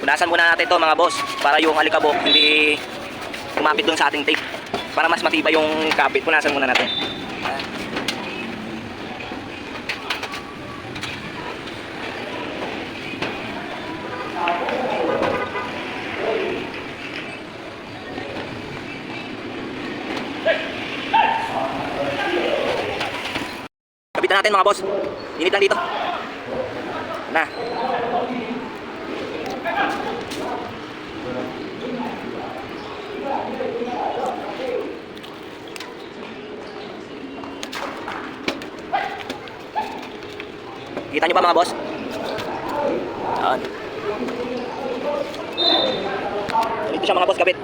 Punasan muna natin ito mga boss para yung alikabok hindi kumapit dun sa ating tape. Para mas matibay yung kapit, punasan muna natin. Kapitan natin mga boss. Init lang dito. Na. Kita nyo ba mga boss? Yan. Dito siya mga boss, kapit.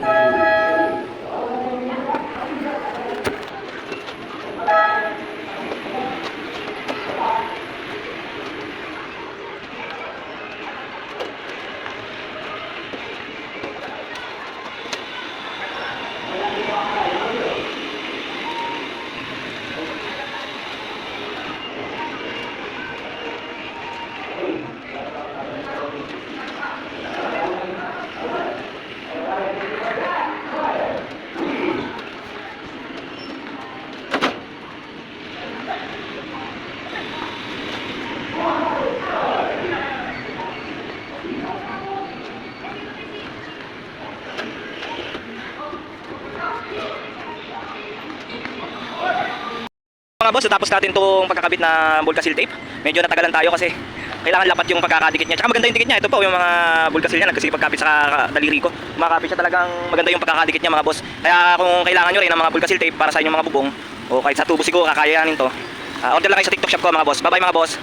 Mga boss, natapos natin itong pagkakabit na Volcasil tape. Medyo natagalan tayo kasi kailangan lapat yung pagkakadikit niya. Tsaka maganda yung dikit niya. Ito po yung mga Volcasil niya, kasi pagkabit sa daliri ko. Kumakapit siya, talagang maganda yung pagkakadikit niya mga boss. Kaya kung kailangan nyo rin ng mga Volcasil tape para sa inyong mga bubong o kahit sa tubo siguro kakayanin to, order lang kayo sa TikTok shop ko mga boss. Bye bye mga boss.